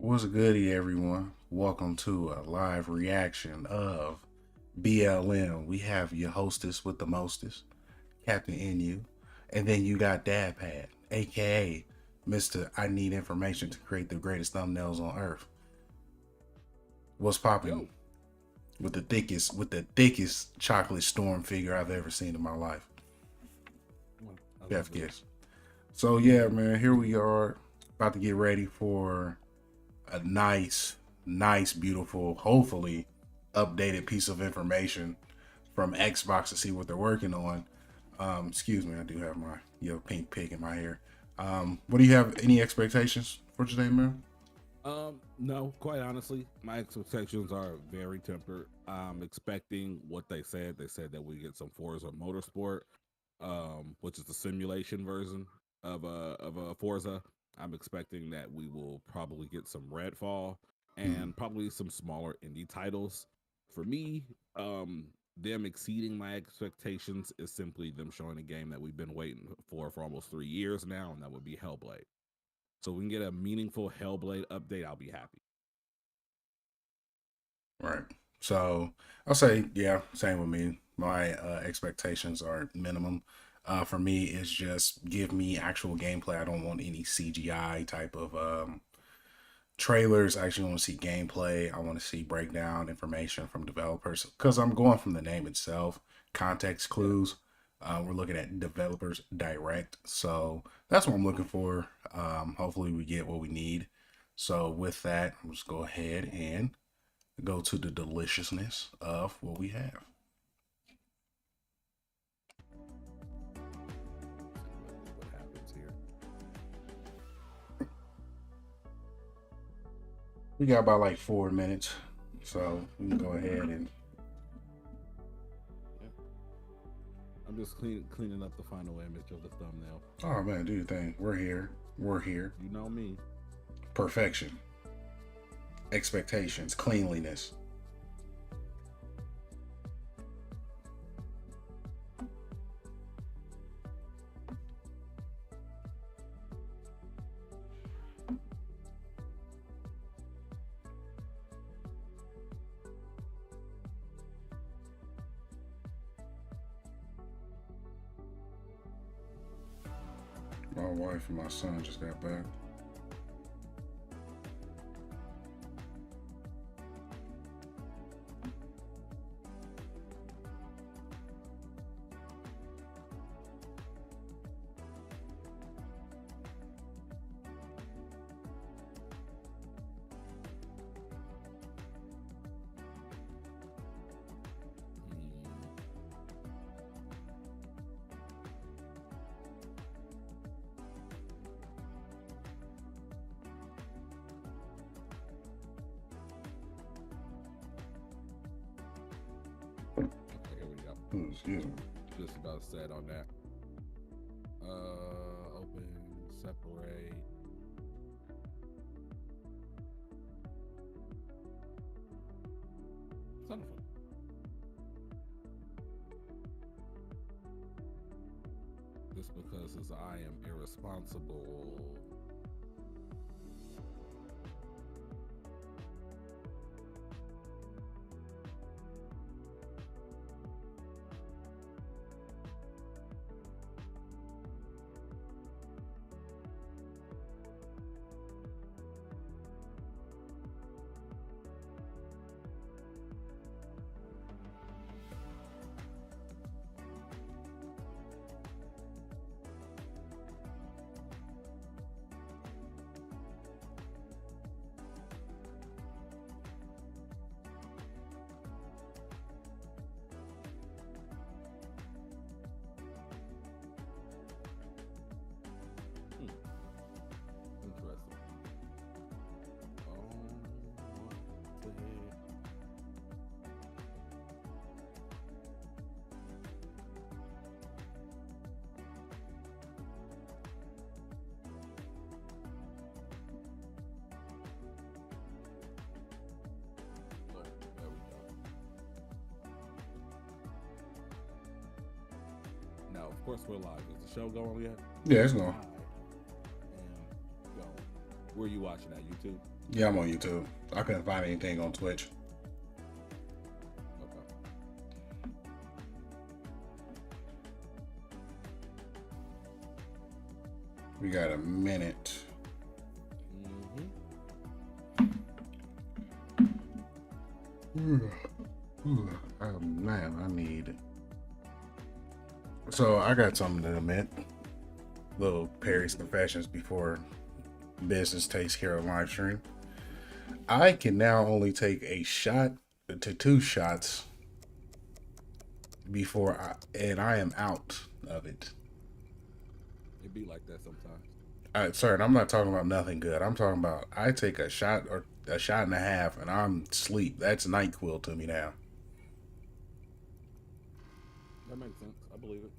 What's goody, everyone? Welcome to a live reaction of BLM. We have your hostess with the mostest, Captain NU, and then you got Dad Pad, aka Mr. I Need Information to Create the Greatest Thumbnails on Earth. What's popping with the thickest chocolate storm figure I've ever seen in my life? Best guess. So yeah, man, here we are, about to get ready for a nice, beautiful, hopefully updated piece of information from Xbox to see what they're working on. Excuse me, I do have my pink pig in my hair. What do you have? Any expectations for today, man? No, quite honestly, my expectations are very tempered. I'm expecting what they said. They said that we get some Forza Motorsport, which is the simulation version of a Forza. I'm expecting that we will probably get some Redfall and probably some smaller indie titles. For me, them exceeding my expectations is simply them showing a game that we've been waiting for almost 3 years now, and that would be Hellblade. So we can get a meaningful Hellblade update, I'll be happy. Right. So I'll say, yeah, same with me. My expectations are minimum. For me, it's just give me actual gameplay. I don't want any CGI type of trailers. I actually want to see gameplay. I want to see breakdown information from developers because I'm going from the name itself, context clues. We're looking at developers direct. So that's what I'm looking for. Hopefully we get what we need. So with that, I'll just go ahead and go to the deliciousness of what we have. What happens here? We got about like 4 minutes, so we can go ahead and. I'm just cleaning up the final image of the thumbnail. Oh man, do your thing. We're here. We're here. You know me. Perfection. Expectations. Cleanliness. My wife and my son just got back. Okay, here we go. Excuse me. Just about set on that. Open, separate. Son of a. Just because as I am irresponsible. Interesting. What the heck? Oh, there we go. Now, of course, we're live. Is the show going yet? Yeah, it's going. Live. And go. Where are you watching at? YouTube? Yeah, I'm on YouTube. I couldn't find anything on Twitch. Okay. We got a minute. Man, I need. So I got something to admit. Little Perry's confessions before business takes care of live stream. I can now only take a shot to two shots and I am out of it. It be like that sometimes. Sir, and I'm not talking about nothing good. I'm talking about I take a shot or a shot and a half and I'm sleep. That's NyQuil to me now. That makes sense. I believe it.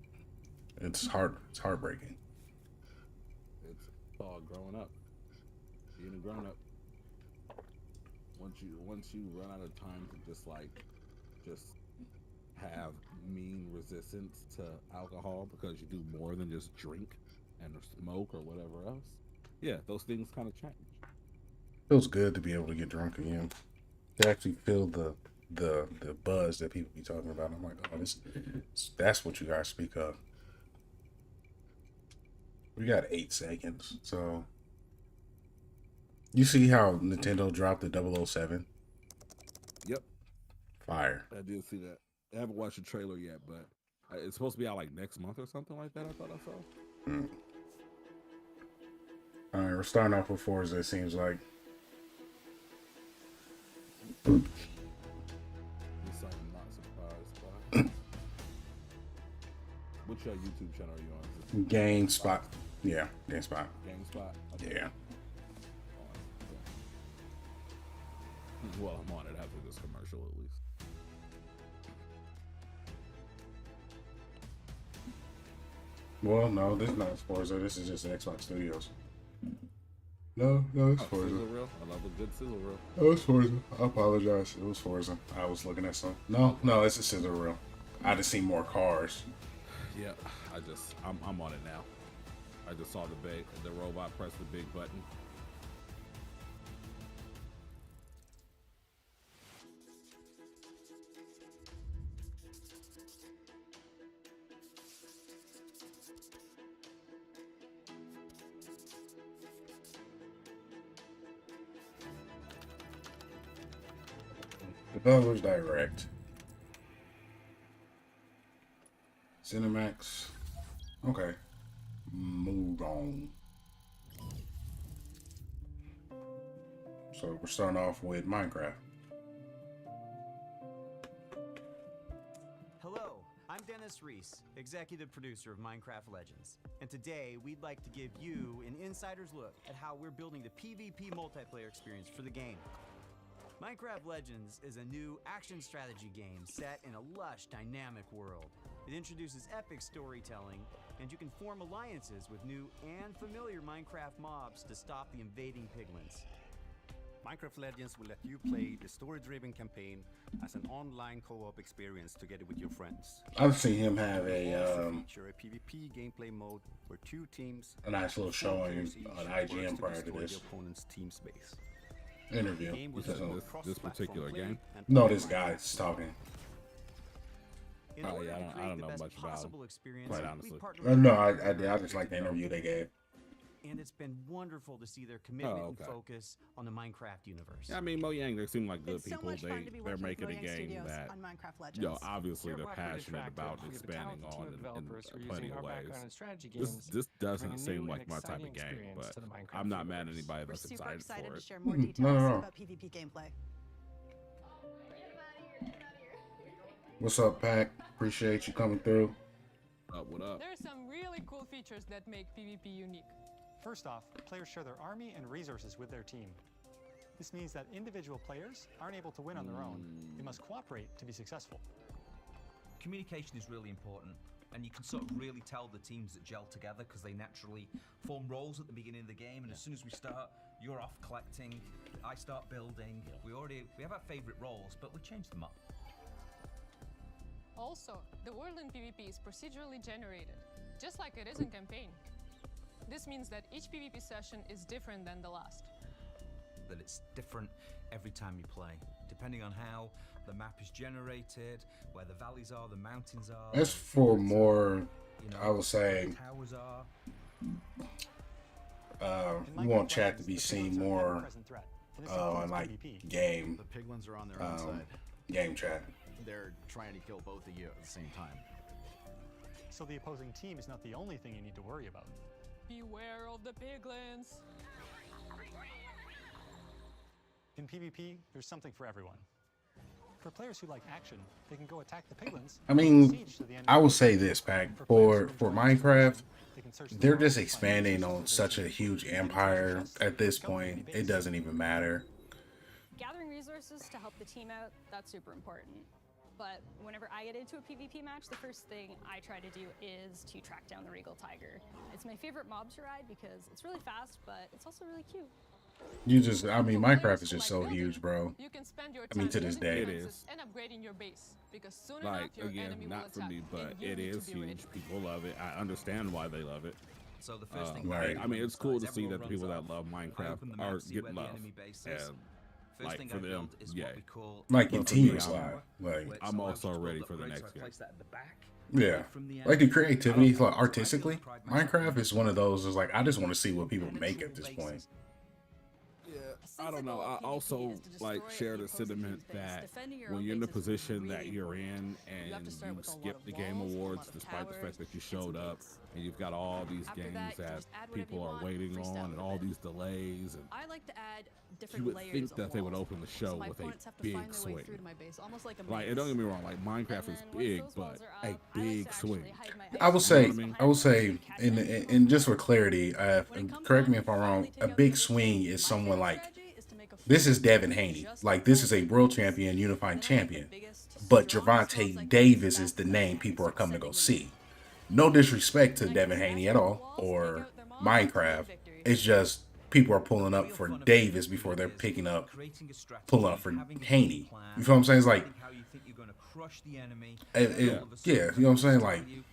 It's hard. It's heartbreaking. It's all growing up. Being a grown up. Once you run out of time to just have mean resistance to alcohol because you do more than just drink and smoke or whatever else. Yeah, those things kind of change. Feels good to be able to get drunk again. To actually feel the buzz that people be talking about. I'm like, oh, that's what you guys speak of. We got 8 seconds, so you see how Nintendo dropped the 007? Yep, Fire. I did see that. I haven't watched the trailer yet, but it's supposed to be out like next month or something like that. I thought I saw. Mm. All right, we're starting off with Forza. It seems like. This I'm not surprised by. Which YouTube channel are you on? GameSpot. Yeah, GameSpot. GameSpot. Okay. Yeah. Well, I'm on it after this commercial at least. Well, no, this is not Forza. This is just Xbox Studios. No, it's Forza. Sizzle reel. I love a good sizzle reel. Oh, it's Forza. I apologize. It was Forza. I was looking at some. No, it's a sizzle reel. I just seen more cars. Yeah, I'm on it now. I just saw the robot press the big button. Developers Direct. Cinemax. Okay. Move on. So we're starting off with Minecraft. Hello, I'm Dennis Reese, executive producer of Minecraft Legends. And today we'd like to give you an insider's look at how we're building the PvP multiplayer experience for the game. Minecraft Legends is a new action strategy game set in a lush, dynamic world. It introduces epic storytelling, and you can form alliances with new and familiar Minecraft mobs to stop the invading piglins. Minecraft Legends will let you play the story-driven campaign as an online co-op experience together with your friends. I've seen him have It will also a feature a PvP gameplay mode where two teams nice little showing each on works IGN prior to destroy this the opponent's team space. interview. The game will Because support this cross-platform particular play game? and no, online this guy's talking. In Oh, order yeah, to I create don't the know best much about possible him, experience, quite we honestly. partnered with No, Minecraft I just like the interview they gave. and it's been wonderful to see their commitment okay. and focus on the Minecraft universe. Yeah, I mean, Mojang, they seem like good It's so people. much fun to be They're working making with a Mojang game Studios that, on Minecraft Legends. obviously they're We're quite passionate about attractive. We have a expanding talented on team of developers who in are plenty using of our ways. background in strategy This games this to bring doesn't a seem new like and my type exciting of game, experience but to the Minecraft I'm not mad at universe. anybody We're that's super excited excited for to it. share more No, details no. about PvP gameplay. What's up, Pack? Appreciate you coming through. What up? There are some really cool features that make PvP unique. First off, players share their army and resources with their team. This means that individual players aren't able to win on their own. They must cooperate to be successful. Communication is really important, and you can sort of really tell the teams that gel together because they naturally form roles at the beginning of the game, and as soon as we start, you're off collecting, I start building. We have our favorite roles, but we change them up. Also, the world in PvP is procedurally generated, just like it is in campaign. This means that each PvP session is different than the last. that it's different every time you play, depending on how the map is generated, where the valleys are, the mountains are. That's for more, I would say, towers are. we want chat to be seen more on like game, The piglins are on their own side. game chat. They're trying to kill both of you at the same time. So the opposing team is not the only thing you need to worry about. Beware of the piglins. In PvP, there's something for everyone. For players who like action, they can go attack the piglins. I mean, I will say this, Pack, for Minecraft, they're just expanding on such a huge empire at this point. It doesn't even matter. Gathering resources to help the team out, that's super important. But whenever I get into a PvP match, the first thing I try to do is to track down the Regal Tiger. It's my favorite mob to ride because it's really fast, but it's also really cute. I mean, Minecraft is just so huge, bro. You can spend your I mean, to time this building day. It defenses is. and upgrading your base because soon Like, enough your again, enemy will not for attack, me, but and you it need to is be ready. huge. People love it. I understand why they love it. So the first thing Right. I mean, it's cool to see everyone that the people runs that off. love I Minecraft open the are map, see where getting the love. enemy base is. And First like thing for I them, build is yay. what we call Like a continuous tower, live. Like, where- I'm so I also just ready build for the upgrades, next so I game. place that at the back, yeah. away from the Like the enemy. creativity, So like I artistically, really pride myself Minecraft is one of those. Is like I just want to see what people make at penetrable this point. bases. I don't know. I also like share the sentiment that when you're in the position that you're in and you skip the game awards despite the fact that you showed up and you've got all these games that people are waiting on and all these delays, and I like to add you different would layers think of that they would walls, open the so show my with a opponents have to big find their way swing. through to my base, almost like a Like, and maze. don't get me wrong, like Minecraft And is then once big, those but walls are a up, I like big to swing. actually hide my I will ice say, behind I will the say, catch and, any and just for clarity, When it comes correct time me to if I'm finally wrong. take A out the big base, swing is my someone favorite like strategy is to make a this is full Devin circle Haney. just Like this is a above world the champion, base. unifying Then I make the champion. biggest, But strongest walls I Javante can Davis as is the fast as I name can, people are start coming to go sending them see. No disrespect to in. Devin I Haney can at smash all the walls, or take out their mobs, Minecraft. and victory. It's just people are pulling up Real for fun of Davis PvP before they're is picking up, creating a strategy, pulling up for having a game Haney. plan, You feel what I'm saying? It's like, deciding how you think you're going to crush the enemy. yeah, All of a sudden, you know what I'm saying? tell Like, you,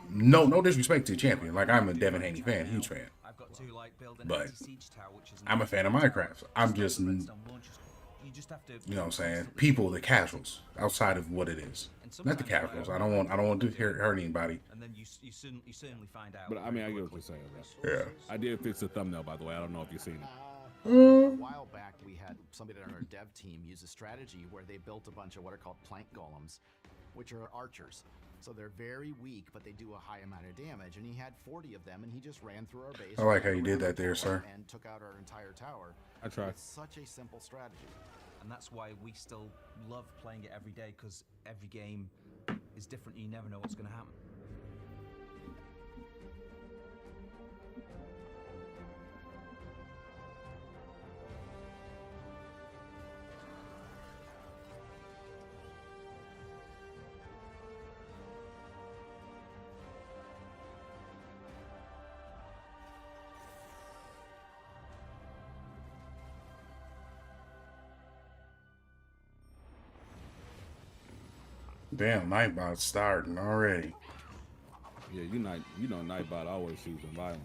no disrespect to the champion. Like I'm a Devin Haney fan, huge fan. I've got to like build an But anti-siege tower, which is I'm a fan of Minecraft. So I'm just, you redstone launchers. You just have to, know what I'm saying? People, the casuals, outside of what it is. Not the casuals. I don't want to hurt anybody. and then you certainly find out. But I mean, I very get what you're quickly. saying. Yeah. I did fix the thumbnail, by the way. I don't know if you've seen it. A while back, we had somebody on our dev team use a strategy where they built a bunch of what are called plank golems, which are archers. So they're very weak, but they do a high amount of damage. And he had 40 of them, and he just ran through our base. I like how ran you did around that the there, tower, sir. And took out our entire tower. I tried. It's such a simple strategy. And that's why we still love playing it every day, because every game is different. You never know what's going to happen. Damn, Nightbot's starting already. Yeah, you know, Nightbot always choosing violence.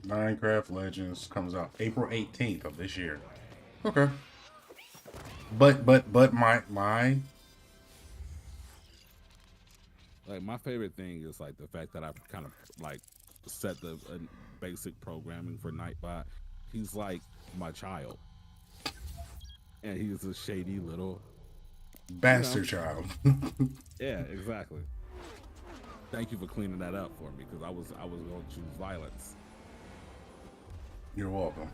Minecraft Legends comes out April 18th of this year. Okay. But my Like, my favorite thing is like the fact that I've kind of like set the basic programming for Nightbot. He's like my child, and he's a shady little bastard child. Yeah, exactly. Thank you for cleaning that up for me, because I was going to choose violence. You're welcome.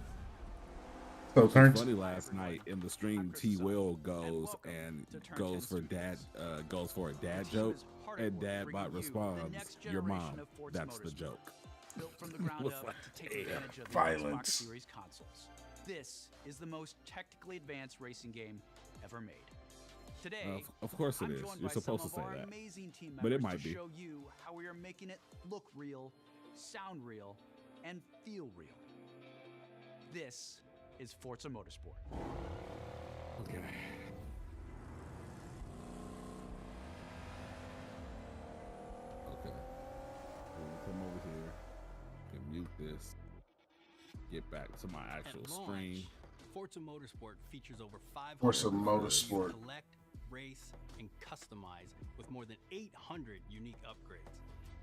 So It's turns funny, last night in the stream, T Will goes and goes for a dad joke, and Dadbot responds, "Your mom." That's the joke. Built from the ground Was up like, to take advantage of the violence. Xbox Series consoles. This is the most technically advanced racing game ever made. Today, Of course it I'm is. joined You're by supposed to some of say our that. amazing team But it members might to be. show you how we are making it look real, sound real, and feel real. This is Forza Motorsport. Okay. Okay. We'll come over here. Can mute this. get back to my actual At stream. launch, Forza Motorsport features over 500 Forza cars Motorsport. you collect, race, and customize with more than 800 unique upgrades.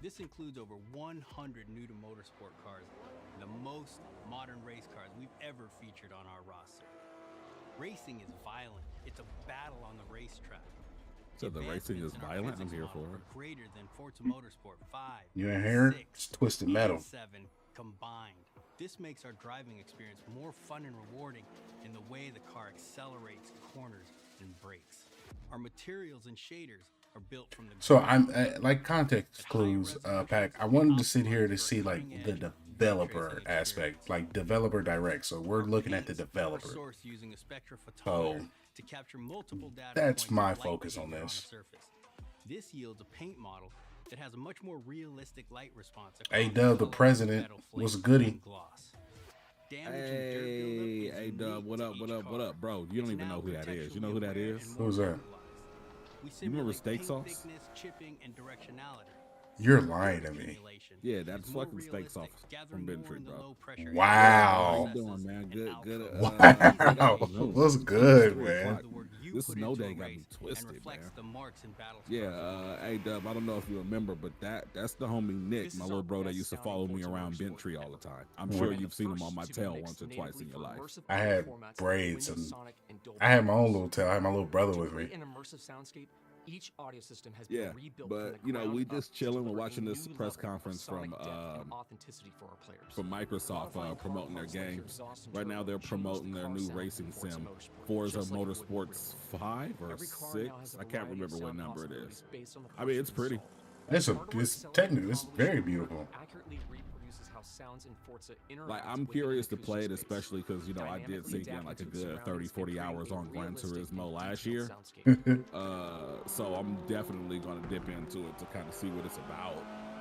This includes over 100 new to motorsport cars, the most modern race cars we've ever featured on our roster. Racing is violent. It's a battle on the racetrack. So the racing is violent. I'm here for it. Greater than Forza Motorsport 5. You ain't hear it? 6, It's Twisted Metal. and 7 combined. This makes our driving experience more fun and rewarding in the way the car accelerates, corners, and brakes. Our materials and shaders are built from the So I'm like context clues, Pack. I wanted to sit here to see like the developer aspect, like developer direct. So we're looking at the developer. source using a So spectrophotometer to capture multiple data that's points my of light focus on behavior this. a surface. This yields a paint model that has a much more realistic light response. Hey across Dub, the color, president, metal what's flake, goody? and gloss. Damage and dirt buildup Hey, is hey, Dub, unique what to up, what each up, what car. up, bro? You don't It's even now know who that is. You know contextually who that aware is? and Who's more that? localized. We You remember simulate steak paint sauce? thickness, chipping, and directionality. You're lying to me. Accumulation Yeah, that's is more fucking steak realistic, sauce gathering from more Bentry, in the bro. low-pressure Wow. How you doing, man? Good, good. Wow. What's good, man? This is no day got me twisted, man. Yeah, hey Dub, I don't know if you remember, but that's the homie Nick, my little bro that used to follow me around Bentry all the time. I'm sure you've seen him on my tail once or twice in your life. I had braids and I had my own little tail. I had my little brother with me. An immersive soundscape. Each audio system has Yeah, been rebuilt but from the you know, ground we up just to chilling. We're deliver a watching this new press level of conference sonic from depth and authenticity for our players. Microsoft Modifying car promoting their parts like your games. exhaust and Right turbo now they're change promoting the their car new sound racing in Forza sim, Motorsport, Forza just like you would with Motorsports 5 or Every car 6. now has a I can't variety of remember what sound number it possibilities is. based on the I mean, parts it's you pretty. install. It's technically, it's very beautiful. Accurately reproduces how sounds in Forza interact Like, I'm within curious an to play it, acoustic space. especially because, you know, I did Dynamically sink in adapting like a to its good 30, surroundings 40 and hours creating on a Gran realistic and Turismo last detailed year. soundscape. So I'm definitely going to dip into it to kind of see what it's about,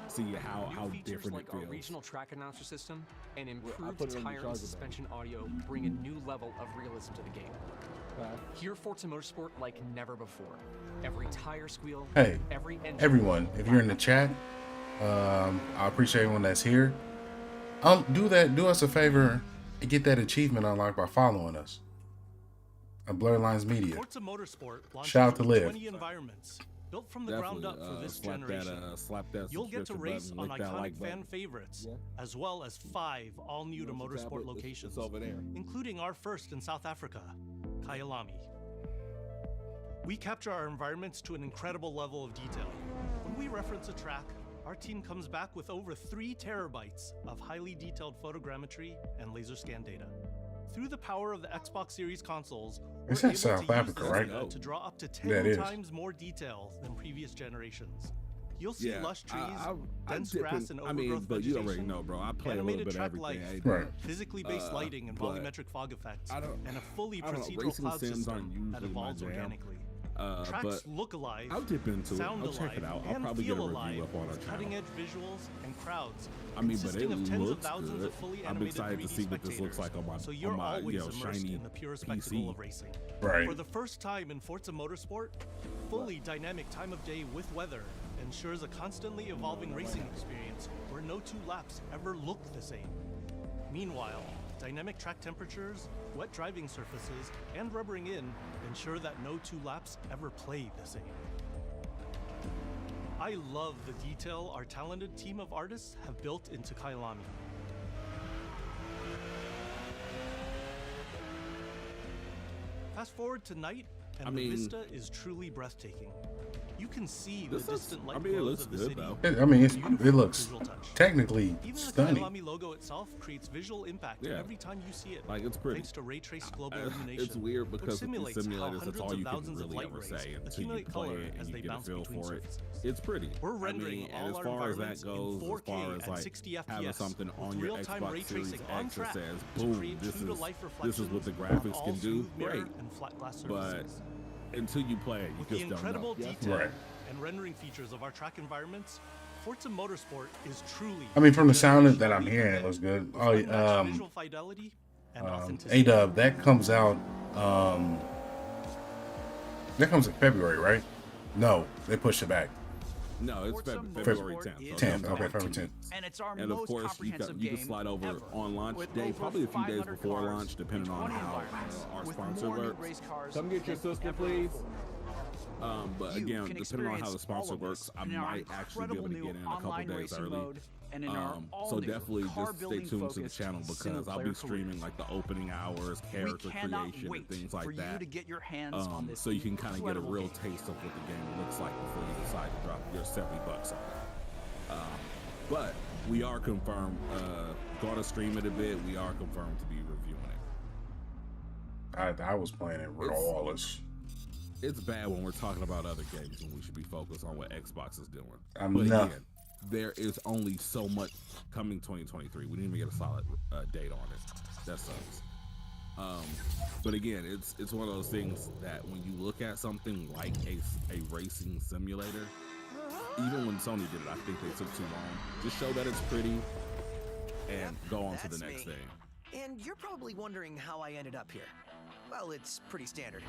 see how New features different like it our feels. regional track announcer system and I put improved it on the tire and charger, suspension audio bring a new level of realism to the game. Hear Forza Motorsport like never before. Every tire squeal, Hey, every engine everyone, if you're in the chat, I appreciate everyone that's here. Do us a favor and get that achievement unlocked by following us on Blurred Lines Media. Forza Motorsport launches Shout out to with Liv. 20 environments built from the ground up for this generation. Slap that You'll get to subscription race button, on lick that iconic like fan button. favorites, as well as 5 all new to motorsport locations, It's over there. including our first in South Africa, Kyalami. We capture our environments to an incredible level of detail. When we reference a track, our team comes back with over 3 terabytes of highly detailed photogrammetry and laser scan data. Through the power of the Xbox Series consoles, we're It's in able South to Africa, use this right? data to draw up to 10 Yeah, it is. times more detail than previous generations. You'll see Yeah, lush trees, I dense dip grass, in- and I mean, overgrowth but you already vegetation, know, bro. I play a little animated bit of track everything. life, Right. physically based lighting and but volumetric fog effects, I don't- and a fully I don't know, procedural racing cloud sims aren't system that usually my evolves jam. organically. But Tracks look alive, I'll dip into it. sound I'll check it alive, out. I'll and probably feel get a review alive up on our with channel. cutting-edge visuals and crowds. I mean, but it consisting of tens of looks thousands good. of fully I'm animated excited to 3D see what this looks like on my, so you're on my always you know, immersed shiny in the pure PC. spectacle of racing. Right. For the first time in Forza Motorsport, fully dynamic time of day with weather ensures a constantly evolving racing experience where no 2 laps ever look the same. Meanwhile, dynamic track temperatures, wet driving surfaces, and rubbering in ensure that no 2 laps ever play the same. I love the detail our talented team of artists have built into Kyalami. Fast forward to night, and I the mean- vista is truly breathtaking. You can see the This looks- distant I light mean, it glows looks of the good, city. though. I mean, it Beautiful looks visual touch. technically Even the stunning. Kyalami logo itself creates visual impact Yeah. every time you see it. Like, it's pretty. Thanks to ray traced global illumination. It's weird which because with simulates these how simulators, that's hundreds all of you can thousands of really light ever rays say until you accumulate play color it as and you they get a bounce feel between for it. surfaces. It's pretty. We're I rendering mean, all and as our far as that environments in goes, as 4K far as at like 60 having FPS something with on your real-time ray Xbox Series tracing on X that track says, to boom, create this true-to-life is what the reflections graphics on can all do, smooth mirror great. and flat glass But surfaces. until you play it, you With the just don't incredible know. detail Right. and rendering features of our track environments, Forza Motorsport is truly. I mean, from the sound generation that I'm we hearing, it commit looks good. with Oh, unmatched visual fidelity and authenticity. A-Dub, that comes out, that comes in February, right? No, they pushed it back. No, it's Forza February Motorsport 10th. is 10th, back. okay, February 10th. And it's our And of most course, comprehensive you can game slide over ever, on launch with day, over probably a few days 500 before cars launch, depending in on 20 how environments, our with sponsor more new works. race cars Come get your than sister, ever please. before. But You again, can depending on how the experience sponsor all of works, this I in our might actually be able to incredible get in new a couple online days racing early. mode and in our So all-new definitely just stay car-building tuned to the focused channel because I'll single-player be streaming careers. like the opening hours, We character cannot creation, wait and things for like you that. to get your hands on this So you can kind of get a incredible real game. taste of what the game looks like before you decide to drop your $70 on it. But we are confirmed, gonna stream it a bit. We are confirmed to be reviewing it. I was playing it regardless. It's bad when we're talking about other games and we should be focused on what Xbox is doing. I'm but not. again, there is only so much coming 2023. We didn't even get a solid date on it. That sucks. But again, it's one of those things that when you look at something like a racing simulator, even when Sony did it, I think they took too long. Just show that it's pretty and go on to the next thing. And you're probably wondering how I ended up here. Well, it's pretty standard.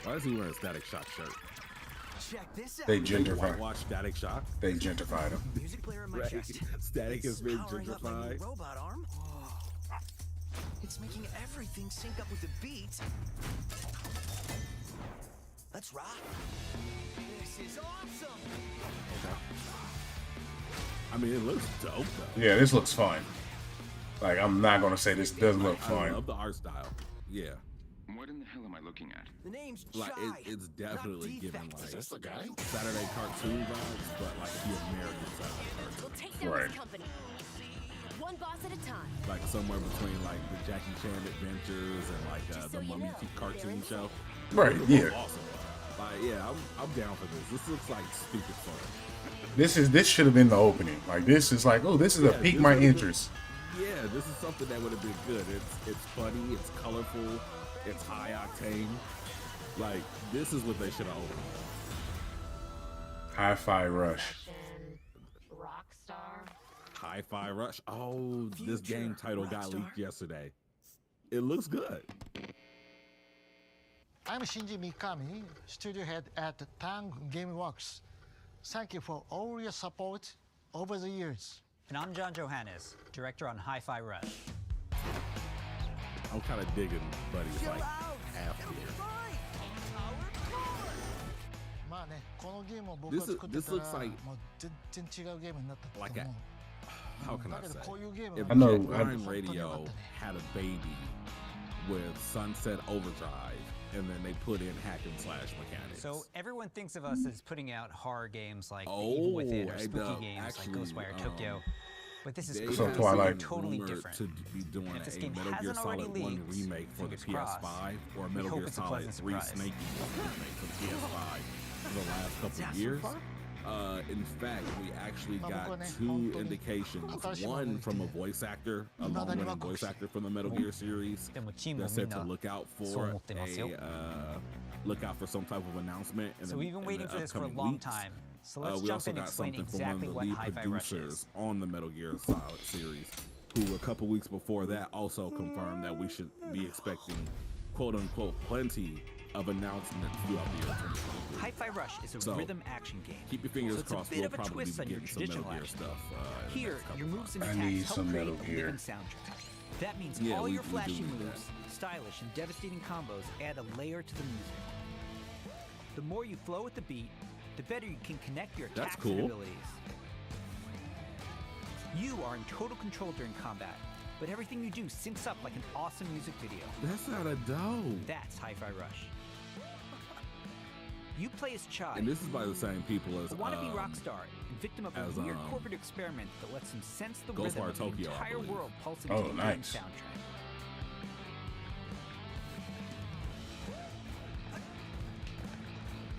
Why is he wearing a Static Shock shirt? Check this out. They gentrified. Watch Static Shock. They gentrified him. Music player in my Right. chest. Static It's has been powering up my new gentrified. robot arm. It's making everything sync up with the beat. Let's rock. This is awesome. I mean, it looks dope though. Yeah, this looks fun. Like, I'm not gonna say this doesn't look I fun. love the art style. Yeah. What in the hell am I looking at? The name's Like Chai, it's definitely not giving defect. like Is this the guy? Saturday cartoon vibes, but like the American Saturday We'll cartoon. take down Right. this company. One boss at a time. Like somewhere between like the Jackie Chan Adventures and like the Mummy cartoon show. Right, It looks yeah. Awesome. Like yeah, I'm down for this. This looks like stupid fun. This should have been the opening. Like, this is like, oh, this is a Yeah, pique this my would've been- interest. Yeah, this is something that would have been good. It's funny, it's colorful, it's high octane. Like this is what they should have opened. Hi-Fi Rush. Rockstar. Hi-Fi Rush. Oh, this game title got leaked yesterday. It looks good. I'm Shinji Mikami, studio head at Tang Gameworks. Thank you for all your support over the years. And I'm John Johannes, director on Hi-Fi Rush. I'm kind of digging Buddy's like half here. This looks like a how can I say? If I know- Prime Radio had a baby with Sunset Overdrive, and then they put in hack and slash mechanics. So everyone thinks of us as putting out horror games like The Oh, Evil Within or and, spooky games actually, like Ghostwire Tokyo. But this is they So have Twilight. been totally rumored different. to be doing And if this a game Metal Gear hasn't already Solid 1 leaked, remake for the fingers crossed. PS5 or a We Metal hope Gear it's a Solid pleasant 3 surprise. Snake remake for the PS5 for the last couple of years. In fact, we actually got two indications. One from a voice actor, a long-running voice actor from the Metal Gear series, that said to look out for some type of announcement. So we've been waiting for this for a upcoming long weeks. time. So let's We jump also in and got explain something from one of exactly the what lead Hi-Fi Rush is. producers on the Metal Gear Solid series, who a couple weeks before that also confirmed that we should be expecting quote-unquote plenty of announcements throughout the year 2023. Hi-Fi Rush is a So, rhythm action game. Keep your fingers so it's crossed. a bit We'll of a probably twist be on your getting some Metal traditional Gear action. stuff. In the Here, next couple your moves and I attacks need help some create Metal a Gear. living soundtrack. That means Yeah, all we your do flashy need moves, stylish and devastating combos add a layer to the music. The more you flow with the beat, the better you can connect your That's attacks and cool. abilities. You are in total control during combat, but everything you do syncs up like an awesome music video. That's not a dope. That's Hi-Fi Rush. You play as Chai, And this is by the same people as a wannabe rock star and victim of a as, weird corporate experiment that lets him sense the rhythm Ghostwire of Tokyo, the I entire believe. world pulsing Oh, to the game nice. soundtrack.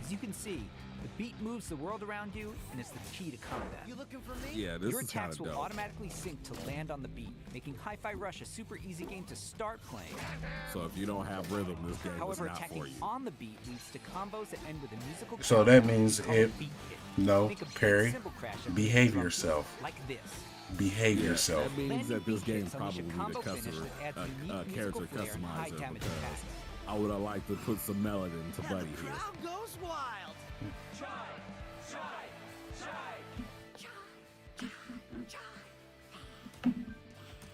As you can see, the beat moves the world around you, and it's the key to combat. You looking for me? Yeah, this Your is kind attacks of will dope. automatically sync to land on the beat, making Hi-Fi Rush a super easy game to start playing. So if you don't have rhythm, this game However, is not attacking for you. on the beat leads to combos that end with a musical So crash that means called if beat hit. no, Think of big Perry, cymbal crash at the behave drum beat, yourself. like this. Behave Yeah, yourself. That means that this game hits unleash a probably combo need a finish that adds unique character musical flair and high customizer damage because attacks. I would have liked to put some melody into Buddy here. Crowd goes wild. Try, try.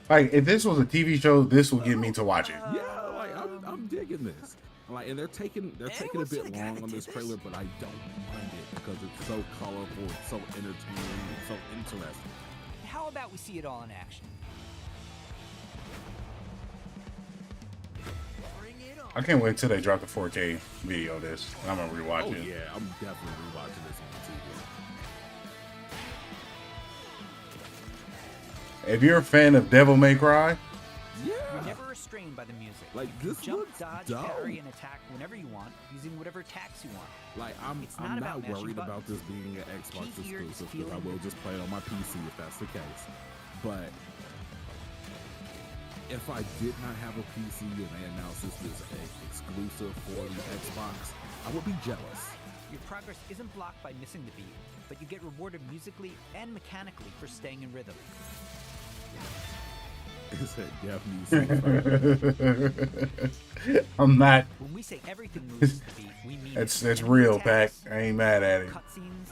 Like, if this was a TV show, this will get me to watch it. Yeah, like I'm digging this. Like, and they're taking a bit long on this trailer, but I don't mind it because it's so colorful, it's so entertaining, it's so interesting. How about we see it all in action? I can't wait till they drop the 4K video of this. I'm gonna rewatch it. Yeah, I'm definitely rewatching this on TV. If you're a fan of Devil May Cry, You're never restrained by the music. Like, You this can jump, looks dodge, dope. parry, and attack whenever you want, using whatever attacks you want. Like, It's I'm about not mashing worried about buttons. this being an Xbox Key here is exclusive because I feeling- will just play it on my PC if that's the case. But if I did not have a PC and they announced this as exclusive for the Xbox, I would be jealous. Your progress isn't blocked by missing the beat, but you get rewarded musically and mechanically for staying in rhythm. It's that Japanese. I'm not. When we say everything moves to the beat, we mean That's it. real, Pac. I ain't mad at it. Cutscenes,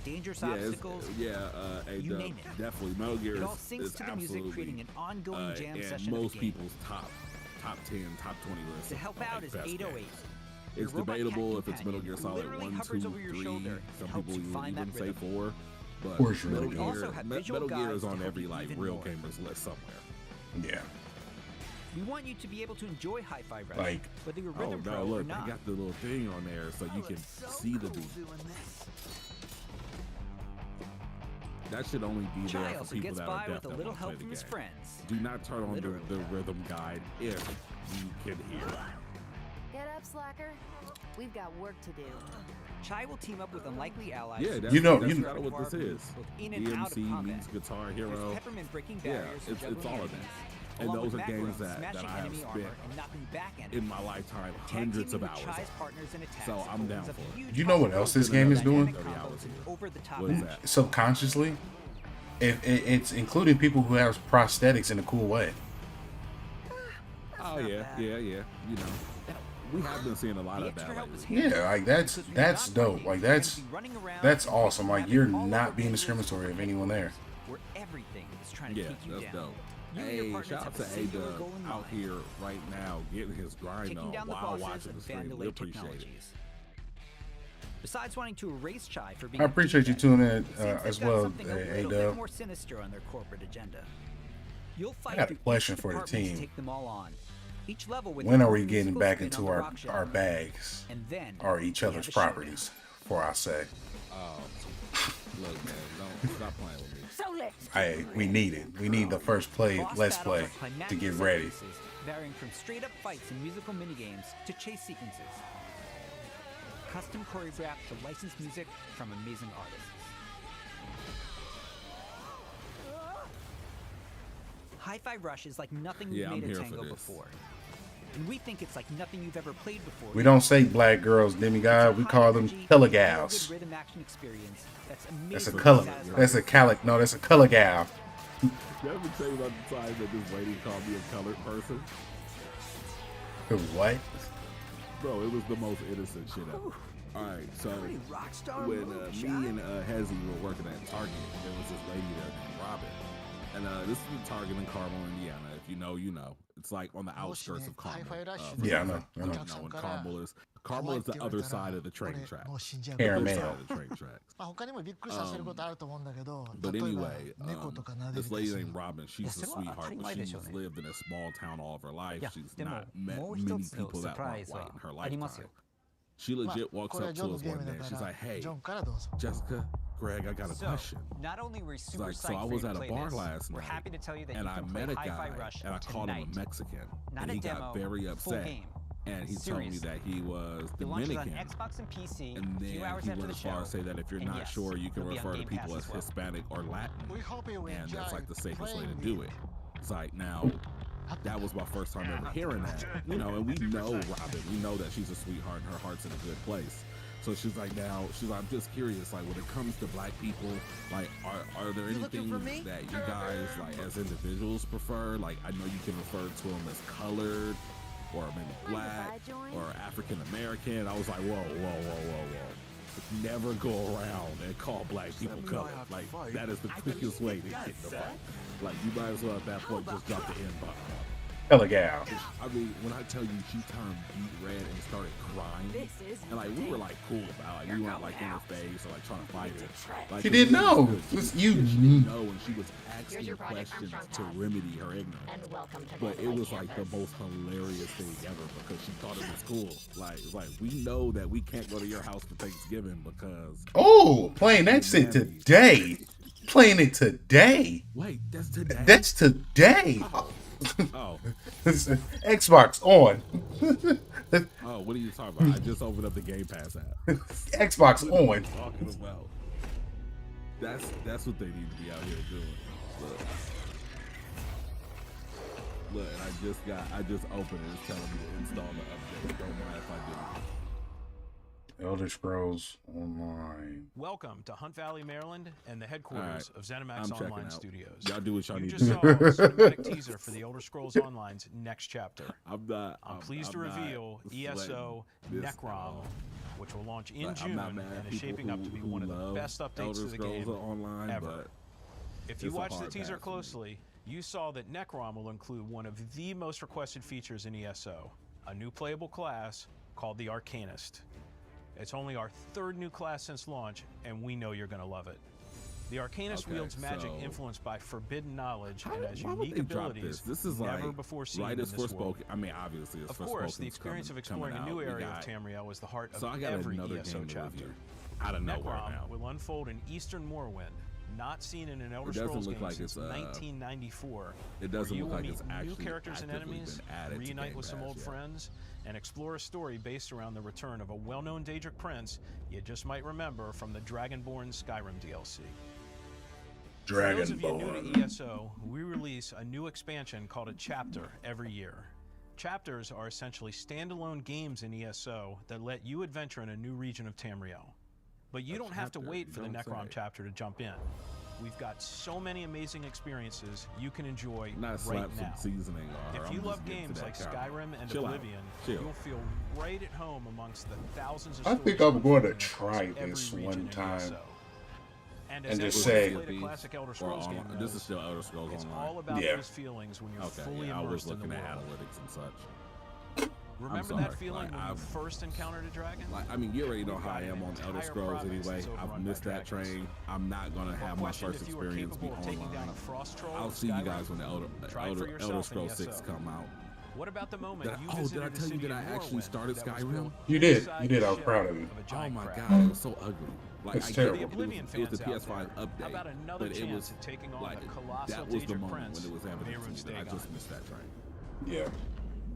dangerous Yeah, it's- obstacles, hey, you Dub, name it. definitely Metal Gear It all is syncs to the music, absolutely, creating an ongoing jam in session of most the game. people's top 10, top 20 lists. To of, help like, out is best 808. games. Your It's robot debatable cat if it's Metal Gear companion who Solid literally 1, hovers 2, over your 3. shoulder Some and helps people you would find even that say rhythm. 4. But course you Metal would. Gear, We also have visual Metal Gear is guides to on help every you like even real more. gamers list somewhere. Yeah. We want you to be able to enjoy Hi-Fi Rush, Like- whether you're Oh Rhythm no, Pro or look, not. they got the little thing on there so you can see the beat. That should only be Chai there for also people gets that by are deaf with a that little want to help play from the his game. friends. Do not turn on Literally. the rhythm guide if you can hear. Get up, slacker. We've got work to do. Chai will team up with unlikely allies. Yeah, that's, You know- that's you- kind of what this is. both in and out of DMC combat. meets Guitar There's Hero. peppermint breaking Yeah, barriers and it's juggling all of enemies, that. And along those with are games Macro, that smashing I have enemy armor spent and knocking back enemies. in my lifetime Tag hundreds of teaming with hours Chai's on. partners and attacks So I'm down opens up for it. huge You know what else this game is doing? dynamic 30 hours combos and here. over-the-top What is action. that? Subconsciously, it's including people who have prosthetics in a cool way. Oh yeah, yeah. You know, we have been seeing a lot of that lately. Yeah, like that's dope. Like that's awesome. Like you're not being discriminatory of anyone there. Where everything is trying to Yeah, take you that's down. dope. You and your Hey, partners shout out have to a singular A-Dub goal in out mind. here right now getting his grind Taking on down the while bosses watching the with stream. We Vandalay appreciate it. technologies. Besides wanting to erase Chai for being I a appreciate you douchebag, tuning in it seems they've as got well, something a little bit A-Dub. more sinister on their corporate agenda. You'll fight got a through each question for the department to team. take them all on. Each level with When their are we own getting musical back spin into on the our rock genre. bags And then or each we other's have a showdown. properties? For I say, Look, man, don't stop playing with me. So lit. hey, we need it. We need the first play, Boss let's battles play are climactic to get set ready. pieces, varying from straight up fights and musical minigames to chase sequences. Custom choreographed to licensed music from amazing artists. Hi-Fi Rush is like nothing Yeah, we've I'm made a here for tango this. before. And we think it's like nothing you've ever played before. We don't say black girls demigod. We call them color gals. Rhythm action experience that's That's a amazingly color. satisfying. That's a calic. No, that's a color gal. Did I ever tell you about the time that this lady called me a colored person? What? Bro, it was the most innocent shit ever. Alright, so when me and Hezzy were working at Target, there was this lady there named Robin. And this is the Target in Carmel, Indiana. If you know, you know. It's like on the outskirts of Carmel. For Yeah, I those know, that I know. don't know what Carmel is. Carmel is the other side of the train track. The other Caramel. side of the train tracks. まあ他にもびっくりさせることあると思うんだけど、 But 例えば anyway, 猫とか撫で this る lady です named Robin, she's a sweetheart, but she's lived in a small town all of her life. Yeah, She's でも not met もう一 many つの people that サプラ weren't イズ white は in her ありますよ。 lifetime. She まあ legit walks これは up ジョン to の us ゲー one ムだ day. か She's ら like, hey, ジョンからどうぞ。 Jessica, Greg, I got a So, question. not only were we super Like, so psyched I for was you at to a play bar this, last we're night, happy to tell you that and you I can play met a Hi-Fi guy, Rush and I called him tonight. a Mexican, Not and a he demo, got very full upset. game. And he told me Serious. that he was It launches on Dominican. Xbox and PC And a then few hours he after went the as far show. as say that if you're And not yes, sure, you can it'll be on refer to Game people Pass as as well. Hispanic or Latin. We hope you And that's enjoy like the safest way to playing do it. It's like, now, that was my first time ever hearing that. You know, and we know Robin. We know that she's a sweetheart and her heart's in a good place. So she's like, now, I'm just curious, like, when it comes to black people, like, are there anything that you guys, like, as individuals prefer? Like, I know you can refer to them as colored, or maybe black, or African American. I was like, whoa. never go around and call black people color. Like, that is the quickest way to get in the fight. Like, you might as well at that point just drop the N-bomb. Hella gal. I mean, when I tell you she turned beet red and started crying, and like we were like cool about it. Like, we weren't like in her face or like trying to fight her. Like, She didn't know. She You didn't know, and she was asking questions to remedy her ignorance. But it was like the most hilarious thing ever because she thought it was cool. Like, it's like, we know that we can't go to your house for Thanksgiving because Oh, playing that shit today. Playing it today. Wait, that's today. That's today. Oh. Xbox on. Oh, what are you talking about? I just opened up the Game Pass app. Xbox What are you on. talking about? That's what they need to be out here doing. Look, and I just opened it. It's telling me to install the update. Don't mind if I do. Elder Scrolls Online. Welcome to Hunt Valley, Maryland, and the headquarters of ZeniMax I'm checking Online out. Studios. Y'all do what y'all you need to just do. saw a cinematic teaser for the Elder Scrolls Online's next chapter. I'm pleased to I'm not reveal ESO sweating this Necrom, which will launch in Like, I'm June not mad at and is people shaping up to be who one of the love best updates Elder to the Scrolls game Online, ever. but If you it's a watch the hard teaser pass for me. closely, you saw that Necrom will include one of the most requested features in ESO, a new playable class called the Arcanist. It's only our third new class since launch, and we know you're going to love it. The Arcanist Okay, wields magic so- influenced by forbidden knowledge and has Why would unique they drop abilities this? This is never like before seen right in as this world. Forspoken. I mean, obviously, it's Of course, the experience of exploring a new area of Tamriel is the heart So of I got every another ESO game to chapter. review. Out of nowhere Necrom now. will unfold in Eastern Morrowind, not seen in an Elder It doesn't Scrolls look game like since it's, 1994. it doesn't where you look will like meet it's new actually characters and actively enemies, been added to reunite Game with some Pass old yet. friends, and explore a story based around the return of a well-known Daedric prince you just might remember from the Dragonborn Skyrim DLC. For those of you new Dragonborn. to ESO, we release a new expansion called a chapter every year. Chapters are essentially standalone games in ESO that let you adventure in a new region of Tamriel. But you don't have to chapter, wait you for the don't Necrom say. chapter to jump in. We've got so many amazing experiences you can enjoy Not right slap now. some seasoning or If you I'm love just getting to games that like couch. Skyrim and Chill out. Oblivion, Chill. you'll feel right at home amongst the thousands of I think stories I'm going to unfolding across try every this region one in time ESO. And and as just everyone say, who's played a classic Elder Or Scrolls on, game this is knows, still Elder Scrolls it's Online. all about Yeah. those feelings when you're Okay, fully yeah, I was immersed in the looking at world. analytics and such. Remember sorry, that feeling like, when you I've- first encountered a dragon? Like, I mean, you already know We've how I got am an on Elder entire Scrolls province anyway. that's I've overrun by missed that dragons. train. I'm not gonna have my Question, first if you were experience be capable of taking down online. a frost troll I'll in see you Skyrim, guys when the try it for Elder yourself in Scrolls 6 ESO. come out. What about the moment Did I- you oh, did visited I a tell you city that I of actually Morrowind started that was Skyrim? built You did. inside You did. the I was shell proud of you. a Oh giant my crab? god, it was so ugly. Like, It's I get terrible. it. The Oblivion It was the fans out PS5 there, update. how about another but it chance was at taking on like the colossal that was the Daedric moment prince, when it was evident to me that I Mehrunes just Dagon? missed that train. Yeah.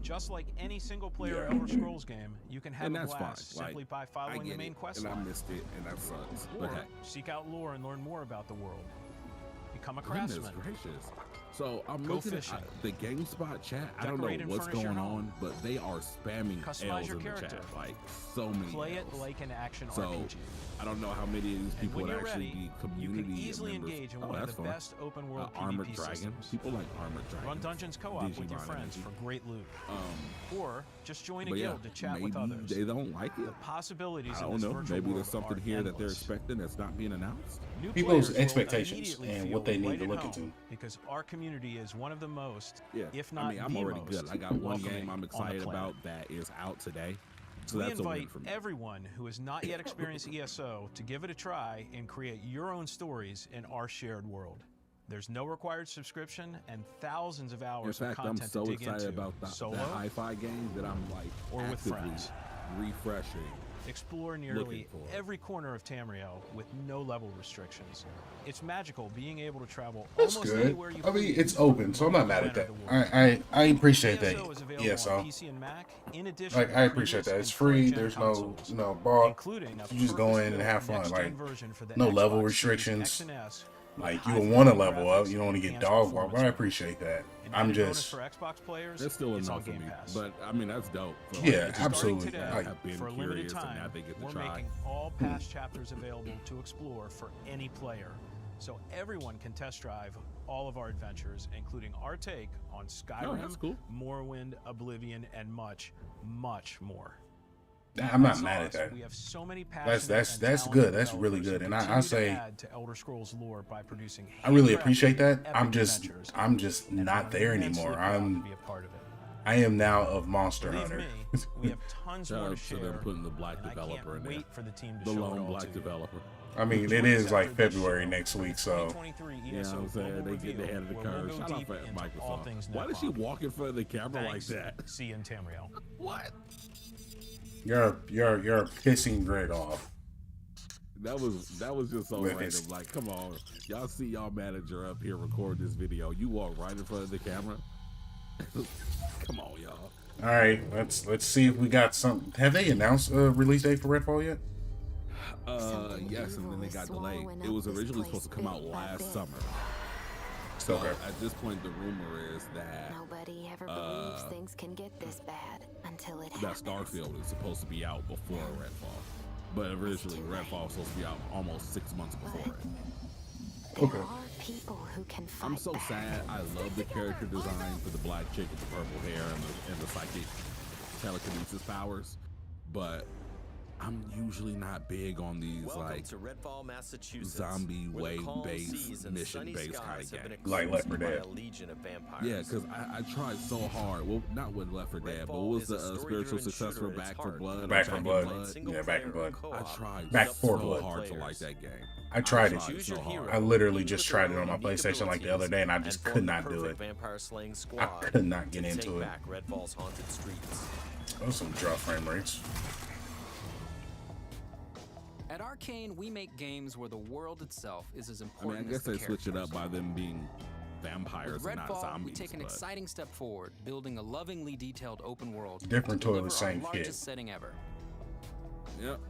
Just like any single-player Yeah. Elder Scrolls game, you can have And a that's blast fine. simply Like, by I following the get main it, quest and I line. missed it, and that sucks. Or But hey, seek out lore and learn more about the world. Become a goodness craftsman. gracious. So I'm Go looking fishing. at the GameSpot chat. I don't know Decorate and what's furnish your going home. on, but they are spamming Customize L's your in the character. chat. Like so many. Play it L's. like an action So RPG. I don't know how many of these And people when would you're actually ready, be community you can easily members. engage in Oh, one of that's the fun. best open world Armored PvP Dragon. systems. People like Armored Dragon. Run dungeons co-op with your friends for great loot. Or just join a But yeah, guild to chat maybe with others. they don't like it. The possibilities I in don't this know. virtual Maybe world there's something are here that they're endless. expecting that's not being announced. New People's players will expectations immediately and feel what they need right to at look home into. Because our community is one of the most, Yeah, if not I mean, I'm the already most good. I got one welcoming game I'm on the excited planet. about that is out today. So We that's a win invite for me. everyone who has not yet experienced ESO to give it a try and create your own stories in our shared world. There's no required subscription and thousands of In hours of fact, I'm content so to dig excited into. about the Solo hi-fi game that I'm like or with actively friends. refreshing. Explore nearly every corner of Tamriel with no level restrictions. It's magical being able to travel That's almost good. anywhere you I mean, please. it's open, so I'm not mad at Better that. the world. I appreciate that. ESO is available ESO. on PC and Mac, in addition Like to I appreciate previous that. It's and free. current-gen There's consoles, no bar. including a You just go in and purpose-built have fun. next-gen Like version for the no Xbox level Series restrictions. X and S with Like you high would want to fidelity level up. graphics You don't want to get and dog walk. performance But I mode. appreciate that. An I'm added bonus just for Xbox players. That's still it's on enough for Game me. Pass. But I mean, that's dope. For Yeah, like, absolutely. Starting today, Like, I've been for a limited curious, and time, now they get to we're try. making all past chapters available to explore for any player, so everyone can test drive all of our adventures, including our take on Skyrim, that's cool. Morrowind, Oblivion, and much, much more. I'm not mad at us, that. We have so many passionate That's and good. talented That's really developers good. who And I continue to say add to Elder Scrolls lore by producing I really handcrafted, appreciate that. epic I'm just adventures, not and I'm there immensely anymore. proud to be a part of it. I am now of Monster Believe Hunter. me, we have tons Shout more to out to share. them putting the black and developer I can't in there. wait for the team to The show it lone all black to you. developer. I mean, it is like February next week, so 2023 Yeah, ESO I'm saying Global they get Reveal, ahead of the where we'll curve. go Shout out deep for into all Microsoft. things Why does she NetCom. walk in front of the camera Thanks, like that? C and Tamriel. What? you're pissing Greg off. That was just so With random. his- Like, come on, y'all see y'all manager up here record this video. You walk right in front of the camera. Come on, y'all. All right, let's see if we got some. Have they announced a release date for Redfall yet? Yes, and then they got delayed. It was originally supposed to come out last summer. So Okay. at this point, the rumor is that Nobody ever believes things can get this bad until it that happens. Starfield is supposed to be out before Redfall, but originally Redfall was supposed to be out almost 6 months before it. There are people who can fight I'm so back. sad. I love the character design for the black chick with the purple hair and the psychic telekinesis powers, but I'm usually not big on these like to Redfall, Massachusetts, zombie where the calm wave-based, seas and mission-based sunny kind of skies have been games. Like Left 4 eclipsed by Dead. a legion of vampires. Yeah, because I tried so hard. Well, not with Left 4 Dead, but what was the spiritual successor Back for Blood? Back or for in Blood. Yeah, Back in Blood. I tried Back for so Blood. hard to like that game. I tried it. so hard. I literally just tried it on my PlayStation like the other day, and I just could not do it. Vampire slaying I squad could not get to into take it. back Redfall's haunted streets. Those some drop frame rates. At Arcane, we make games where the world itself is as I mean, important I guess as the they switch it characters. up by them being vampires With and not Redfall, zombies. we take an but exciting step forward, building a lovingly detailed open world. Different to deliver toilet, same our kid. largest setting ever. Yep.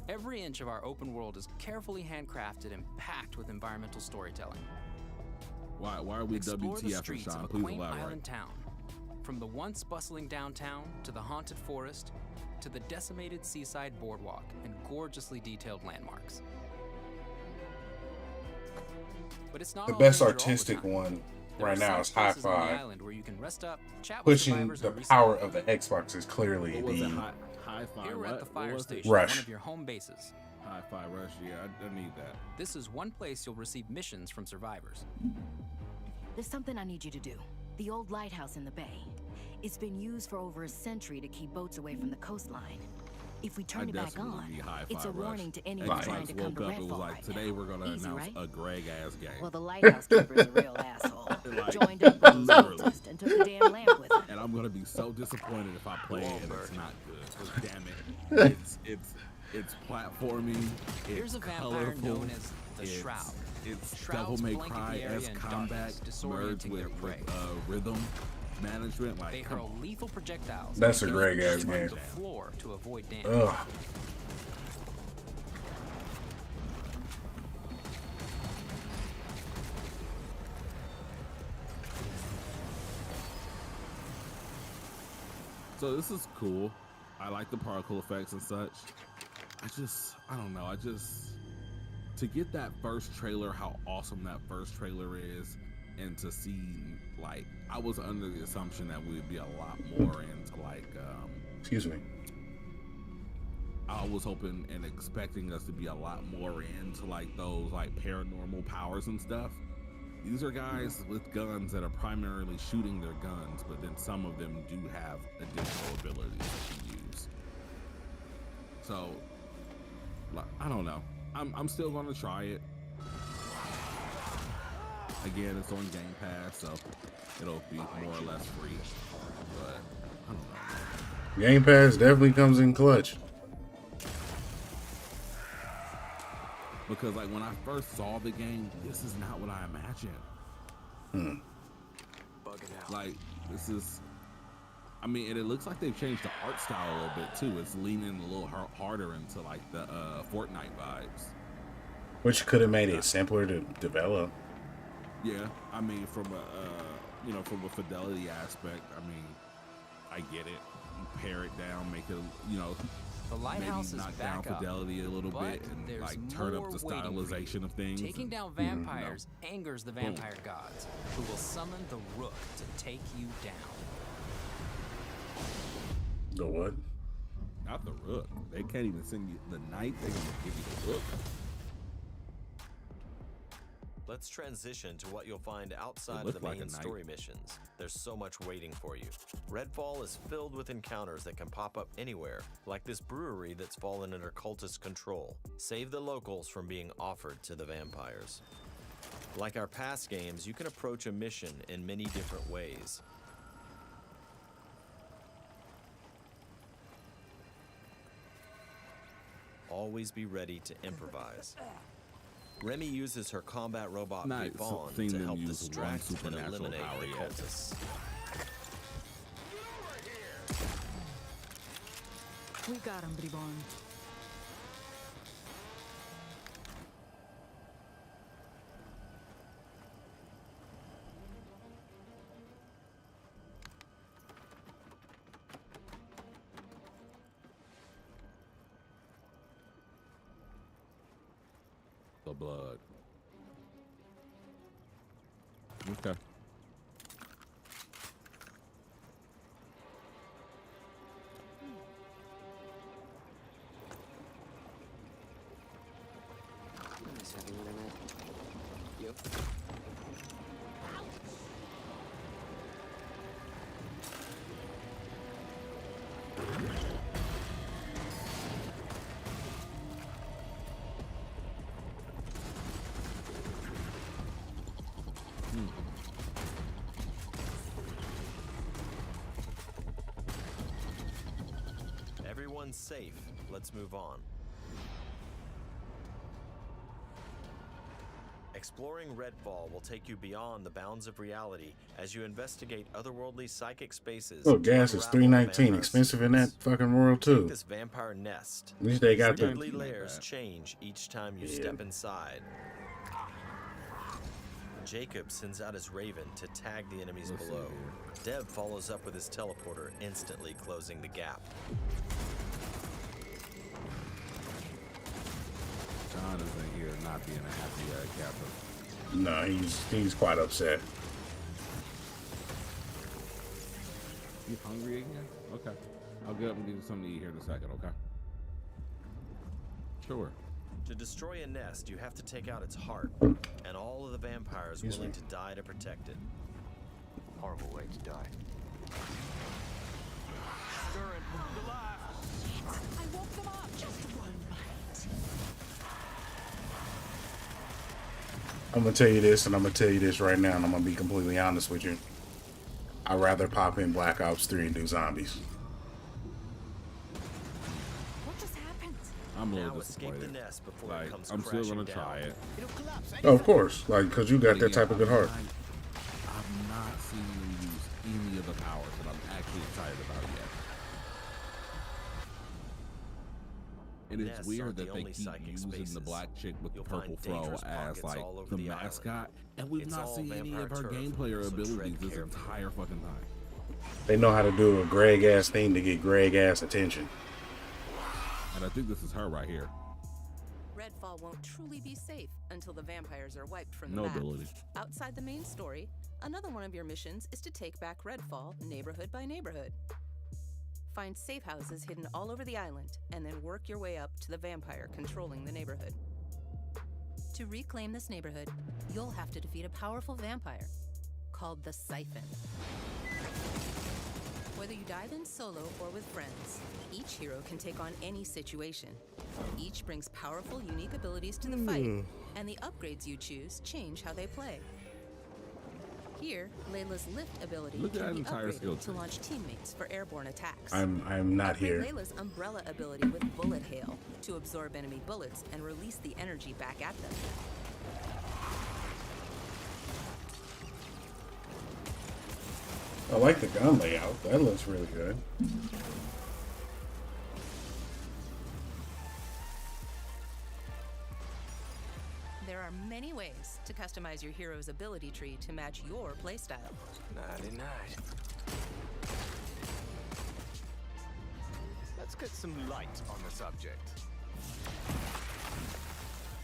Every inch of our open world is carefully handcrafted and packed with environmental storytelling. Why are we Explore the WTF, streets Sean? of a Please quaint elaborate. island town, from the once bustling downtown to the haunted forest to the decimated seaside boardwalk and gorgeously detailed landmarks. But it's not The all best danger all the artistic time. one There right are now some is High places on the Five. island where you can rest up, chat with Pushing survivors the and research. power of the Xbox is clearly What was it? the Hi-Fi? Here we're at the fire station, Rush. one of your home bases. Hi-Fi Rush. Yeah, I need that. This is one place you'll receive missions from survivors. There's something I need you to do. The old lighthouse in the bay. It's been used for over a century to keep boats away from the coastline. If we turn I it back definitely on, need Hi-Fi it's a Rush. warning to anyone Every trying time to I come woke to up, it was Redfall like, right today now. we're gonna Easy, announce right? a Greg-ass game. Well, the lighthouse keeper's a real asshole. Like, Joined up with those literally. cultists and took the damn lamp with him. And I'm gonna be so disappointed if I play it and it's not good. 'Cause damn it, it's platforming. It's Here's a vampire colorful, known as the it's- Shroud. It's Shrouds Devil May blanket the Cry area as in combat darkness, merged disorienting their with prey. rhythm management. They Like, come hurl on. lethal projectiles. That's a and great use ass them to game. the floor to avoid damage. Ugh. So this is cool. I like the particle effects and such. I don't know. To get that first trailer, how awesome that first trailer is, and to see, like, I was under the assumption that we would be a lot more into, like, excuse me. I was hoping and expecting us to be a lot more into, like, those, like, paranormal powers and stuff. These are guys with guns that are primarily shooting their guns, but then some of them do have additional abilities that you use. So, like, I don't know. I'm still going to try it. Again, it's on Game Pass, so it'll be more or less free. But I don't know. Game Pass definitely comes in clutch. Because like when I first saw the game, this is not what I imagined. Like this is, I mean, and it looks like they've changed the art style a little bit too. It's leaning a little harder into like the Fortnite vibes. Which could have made it simpler to develop. Yeah, I mean from a from a fidelity aspect, I mean, I get it. You pare it down, make it The lighthouse maybe is knock back down up, fidelity a little but bit and there's like turn up more the waiting for you. stylization of things. Taking and- down vampires angers the vampire gods, who will summon the Rook to take you down. The what? Not the rook. They can't even send you the knight. They can give you the rook. Let's transition to what you'll find outside of the main story missions. There's so much waiting for you. Redfall is filled with encounters that can pop up anywhere, like this brewery that's fallen under cultist control. Save the locals from being offered to the vampires. Like our past games, you can approach a mission in many different ways. Always be ready to improvise. Remy uses her combat robot Vaughn to help distract and eliminate the cultists. We got him, Bribon. The blood. Okay. Nice having internet. You? Everyone's safe. Let's move on. Exploring Redfall will take you beyond the bounds of reality as you investigate otherworldly psychic spaces. Oh, gas is $3.19. Expensive in that fucking world too. This vampire nest. At least they got deadly the layers change each time you step inside. Jacob sends out his Raven to tag the enemies below. Deb follows up with his teleporter, instantly closing the gap. John isn't here not being a happy captain. No, he's quite upset. You hungry again? Okay. I'll get up and give you something to eat here in a second, okay? Sure. To destroy a nest, you have to take out its heart, and all of the vampires willing to die to protect it. Horrible way to die. Stirring the life. I woke them up. Just one bite. I'm gonna tell you this, and I'm gonna tell you this right now, and I'm gonna be completely honest with you. I'd rather pop in Black Ops 3 and do zombies. What just happened? I'm a little Now escape the disappointed. nest before Like, it comes I'm still gonna crashing try down. it. Oh, of course, like, cause you got that type of good heart. I've not seen them use any of the powers that I'm actually excited about yet. And it's Nests weird aren't that the they only keep psychic using spaces. the black chick with the You'll purple find fro dangerous as pockets like all over the the island. mascot, and we've It's not all seen any vampire of her turf, gameplay or so abilities tread this carefully. entire fucking time. They know how to do a Greg ass thing to get Greg ass attention. And I think this is her right here. Redfall won't truly be safe until the vampires are wiped from the No map. ability. Outside the main story, another one of your missions is to take back Redfall neighborhood by neighborhood. Find safe houses hidden all over the island, and then work your way up to the vampire controlling the neighborhood. To reclaim this neighborhood, you'll have to defeat a powerful vampire called the Siphon. Whether you dive in solo or with friends, each hero can take on any situation. Each brings powerful, unique abilities to the fight, and the upgrades you choose change how they play. Here, Layla's lift ability Look at can that be entire skill upgraded to tree. launch teammates for airborne attacks. I'm not Upgrade here. Layla's umbrella ability with bullet hail to absorb enemy bullets and release the energy back at them. I like the gun layout. That looks really good. There are many ways to customize your hero's ability tree to match your playstyle. Nighty night. Let's get some light on the subject.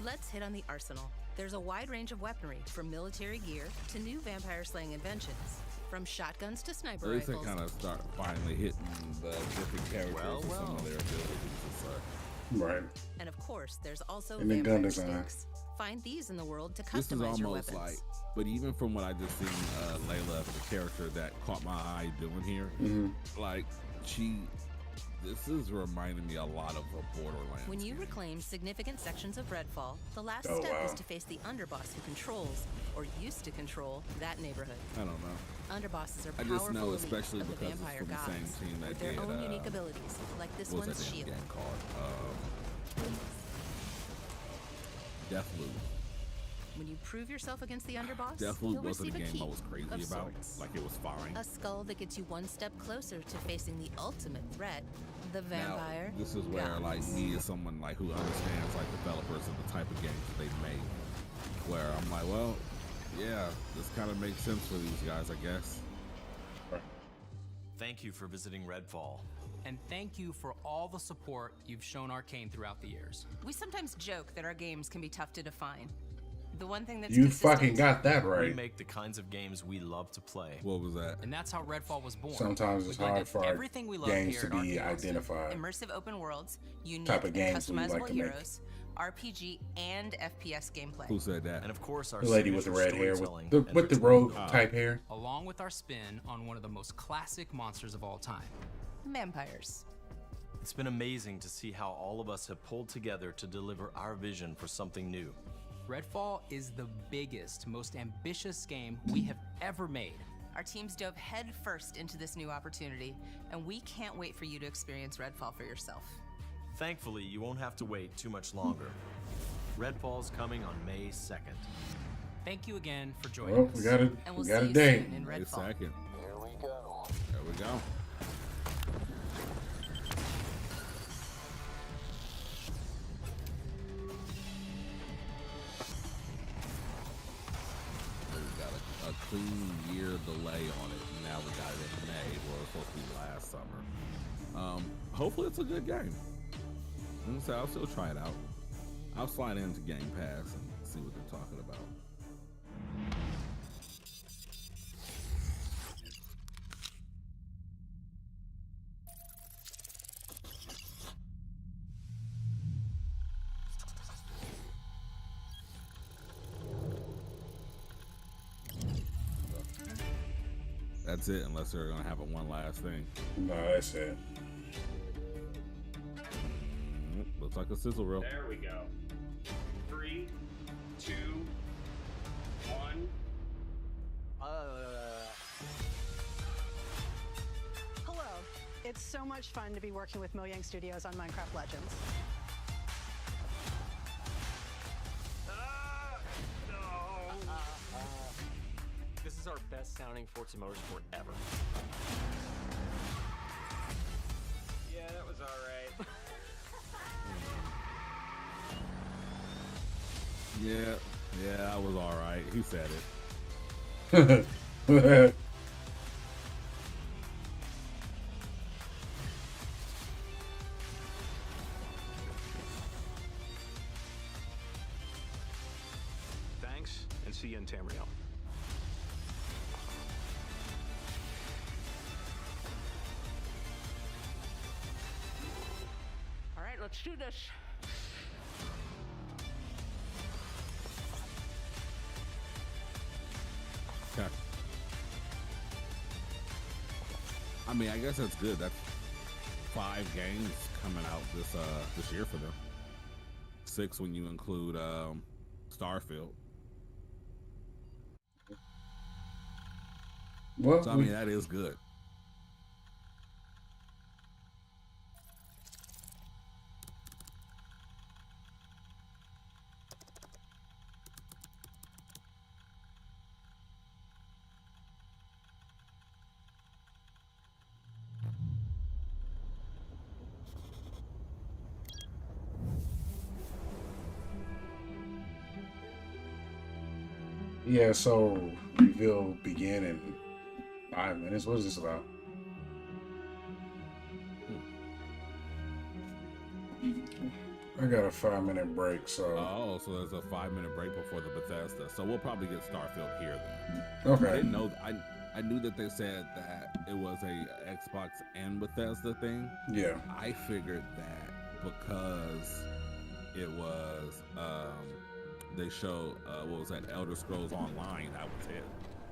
Let's hit on the arsenal. There's a wide range of weaponry, from military gear to new vampire slaying inventions. From shotguns to sniper At least they rifles. kind of start finally hitting the different characters and some of their abilities and such. Right. And of course, there's also And the vampire gun design. skinks. Find these in the world to This is customize your almost weapons. like, but even from what I just seen, Layla, the character that caught my eye doing here, like this is reminding me a lot of a Borderlands. When you reclaim significant sections of Redfall, the last Oh, step wow. is to face the underboss who controls, or used to control, that neighborhood. I don't know. Underbosses are I powerful just know, elite especially of the because it's vampire from the gods, same team that with their did, own unique abilities, like this what was one's that damn shield. game called? Deathloop. When you prove yourself against the underboss, Deathloop you'll wasn't receive a a game key I was crazy of about. sorts. Like it was fine. A skull that gets you one step closer to facing the ultimate threat, the vampire. Now, this is where gods. like me as someone like who understands like developers and the type of games that they've made, where I'm like, well, yeah, this kind of makes sense for these guys, I guess. Thank you for visiting Redfall. And thank you for all the support you've shown Arcane throughout the years. We sometimes joke that our games can be tough to define. The one thing that's You consistent, fucking got that We right. make the kinds of games we love to play. What was that? And that's how Redfall was born. Sometimes it's We blended hard for our everything we love games here to at be Arcane. identified. immersive open worlds, unique Type of and games we like customizable to make. heroes, RPG and FPS gameplay. Who said that? And of course, our The lady with the red signature hair, storytelling with and the rich rogue world. type hair. Along with our spin on one of the most classic monsters of all time. Vampires. It's been amazing to see how all of us have pulled together to deliver our vision for something new. Redfall is the biggest, most ambitious game we have ever made. Our teams dove head first into this new opportunity, and we can't wait for you to experience Redfall for yourself. Thankfully, you won't have to wait too much longer. Redfall's coming on May 2nd. Thank you again for joining Well, us. we got a And we'll we got see a you date. soon in Wait a Redfall. second. Here we go. There we go. We got a clean year delay on it. Now we got it in May, where it was supposed to be last summer. Hopefully it's a good game. So I'll still try it out. I'll slide into Game Pass and see what they're talking about. That's it, unless they're gonna have a one last thing. No, that's it. Looks like a sizzle reel. There we go. 3, 2, 1. Hello. It's so much fun to be working with Mojang Studios on Minecraft Legends. This is our best sounding Forza Motorsport ever. Yeah, that was alright. Yeah, I was alright. He said it. Thanks, and see you in Tamriel. All right, let's do this. Okay. I mean, I guess that's good. That's 5 games coming out this year for them. 6 when you include Starfield. Well, So I mean, that is good. Yeah, so reveal begin in 5 minutes. What is this about? I got a 5-minute break, so Oh, so there's a 5-minute break before the Bethesda. So we'll probably get Starfield here then. Okay. I didn't know. I knew that they said that it was a Xbox and Bethesda thing. Yeah. I figured that because it was they showed what was that, Elder Scrolls Online, that was it.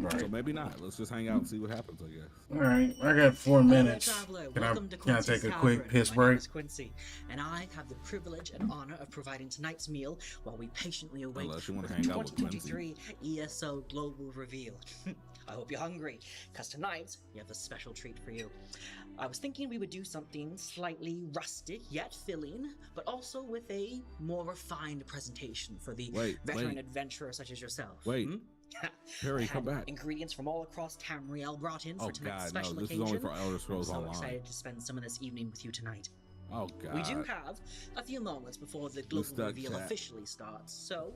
Right. So maybe not. Let's just hang out and see what happens, I guess. All right, I got 4 minutes. Traveler, Can welcome to I Quincy's take a quick Tavern. piss My break? name is Quincy, and I have the privilege and honor of providing tonight's meal while we patiently await Unless you the wanna hang out with 2023 ESO Global Reveal. I hope you're hungry, because tonight we have a special treat for you. I was thinking we would do something slightly rustic yet filling, but also with a more refined presentation for the veteran adventurer such as yourself. Wait. Perry, I had come back. Ingredients from all across Tamriel brought in for tonight's special this occasion. is only for Elder Scrolls I'm so Online. excited to spend some of this evening with you tonight. Oh God. We do have a few moments before the global reveal officially starts, so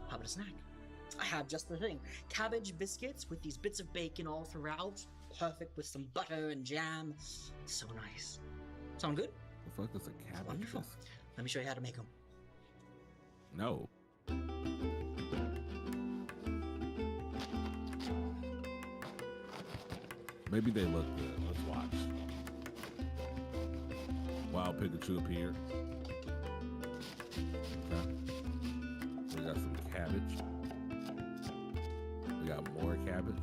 how about a snack? I have just the thing. Cabbage biscuits with these bits of bacon all throughout. Perfect with some butter and jam. So nice. Sound good? The fuck is a cabbage? Wonderful. Let me show you how to make them. No. Maybe they look good. Let's watch. Wild Pikachu appeared. Okay. We got some cabbage. We got more cabbage.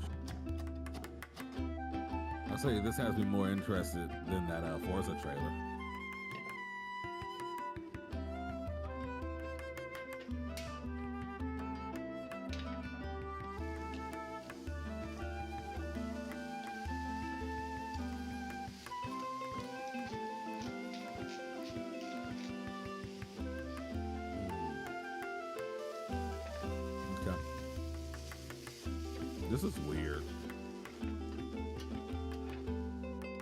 I'll say this has me more interested than that Forza trailer. This is weird.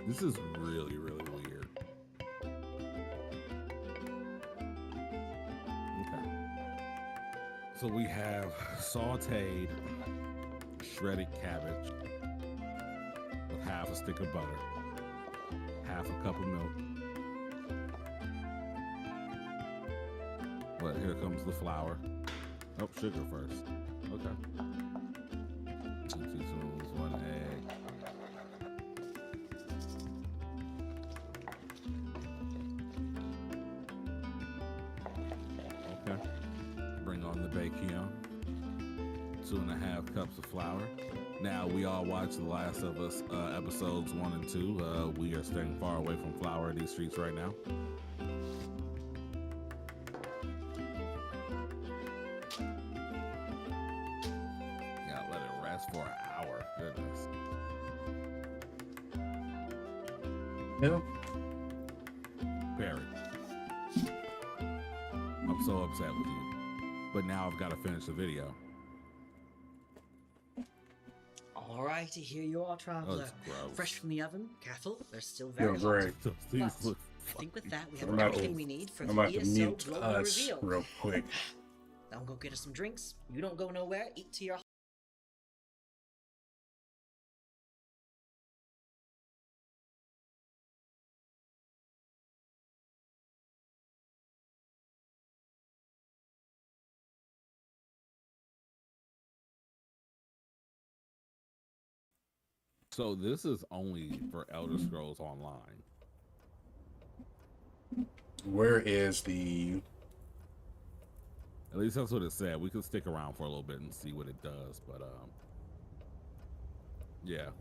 This is really, really weird. Okay. So we have sauteed shredded cabbage with half a stick of butter, half a cup of milk. But here comes the flour. Oh, sugar first. Okay. 2 teaspoons, 1 egg. Okay. Bring on the bacon. 2.5 cups of flour. Now, we all watched The Last of Us episodes 1 and 2. We are staying far away from flour in these streets right now. For an hour. Goodness. Yeah. Perry. I'm so upset with you. But now I've got to finish the video. Alrighty, here you are, Traveler. Gross. Fresh from the oven. Careful, they're still very hot. Great. But I think with that, we have I'm about everything to- we need for I'm the about to ESO mute Global us Reveal. real quick. I'll go get us some drinks. You don't go nowhere. Eat to your So this is only for Elder Scrolls Online. Where is the... At least that's what it said. We could stick around for a little bit and see what it does, but yeah.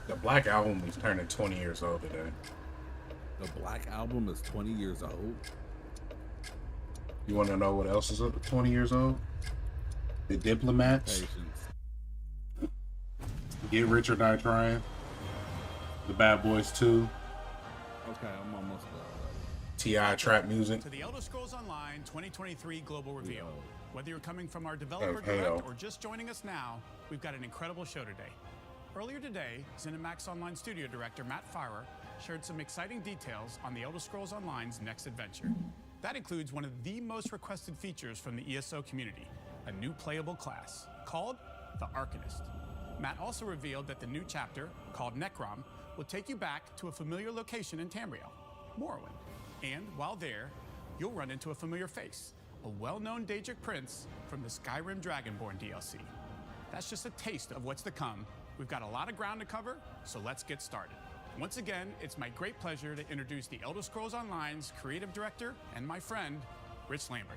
The Black Album is turning 20 years old today. The Black Album is 20 years old. You want to know what else is 20 years old? The Diplomats. Patience. Get Rich or Die Trying. The Bad Boys 2. Okay, I'm almost done. T.I. trap music. To the Elder Scrolls Online 2023 Global Reveal. Yo. Whether you're coming from our developer direct or just joining us now, we've got an incredible show today. Earlier today, ZeniMax Online Studio Director Matt Farrer shared some exciting details on the Elder Scrolls Online's next adventure. That includes one of the most requested features from the ESO community, a new playable class called the Arcanist. Matt also revealed that the new chapter, called Necrom, will take you back to a familiar location in Tamriel, Morrowind. And while there, you'll run into a familiar face, a well-known Daedric prince from the Skyrim Dragonborn DLC. That's just a taste of what's to come. We've got a lot of ground to cover, so let's get started. Once again, it's my great pleasure to introduce the Elder Scrolls Online's creative director and my friend, Rich Lambert.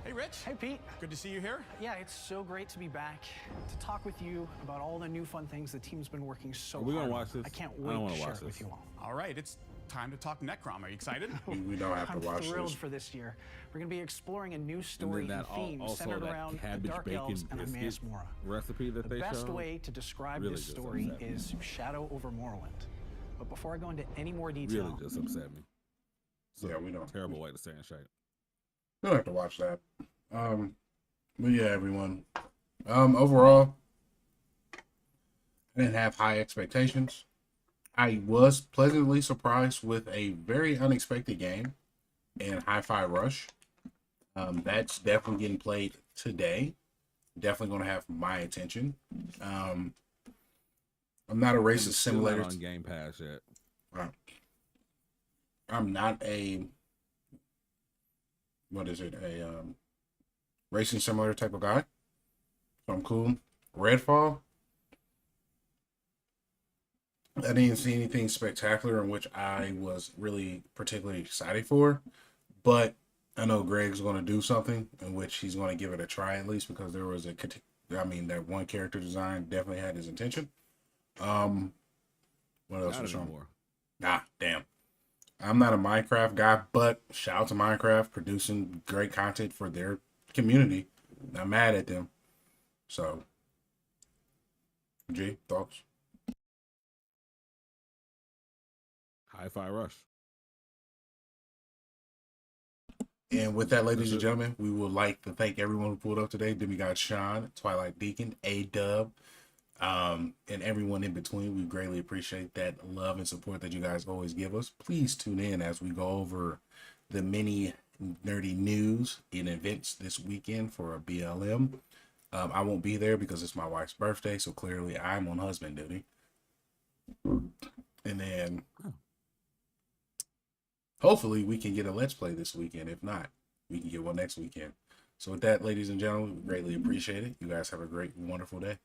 Hey, Rich. Hey, Pete. Good to see you here. Yeah, it's so great to be back to talk with you about all the new fun things the team's been working so hard on. Are we gonna watch this? I can't I wait don't to wanna share watch it with this. you all. All right, it's time to talk Necrom. Are you excited? We don't have to watch I'm thrilled this. for this year. We're going to be exploring a new story And then and that theme also centered that around the cabbage Dark bacon Elves and biscuit Emmaus Mora. recipe that The they best showed way to describe really this just story upset me. is Shadow over Morrowind. But before I go into any more detail, Really just upset me. So, Yeah, we don't. Terrible way to say it, Shane. We don't have to watch that. But yeah, everyone. Overall, I didn't have high expectations. I was pleasantly surprised with a very unexpected game in Hi-Fi Rush. That's definitely getting played today. Definitely going to have my attention. I'm not a racing Still simulator. not on Game Pass yet. I'm not a, what is it? A racing simulator type of guy. So I'm cool. Redfall. I didn't see anything spectacular in which I was really particularly excited for, but I know Greg's going to do something in which he's going to give it a try at least, because there was that one character design definitely had his intention. What else Not was wrong? anymore. Ah, damn. I'm not a Minecraft guy, but shout out to Minecraft producing great content for their community. Not mad at them. So, G, thoughts? Hi-Fi Rush. And with that, ladies and gentlemen, we would like to thank everyone who pulled up today. Then we got Sean, Twilight Deacon, A-Dub, and everyone in between. We greatly appreciate that love and support that you guys always give us. Please tune in as we go over the many nerdy news and events this weekend for a BLM. I won't be there because it's my wife's birthday, so clearly I'm on husband duty. And then hopefully we can get a Let's Play this weekend. If not, we can get one next weekend. So with that, ladies and gentlemen, we greatly appreciate it. You guys have a great, wonderful day.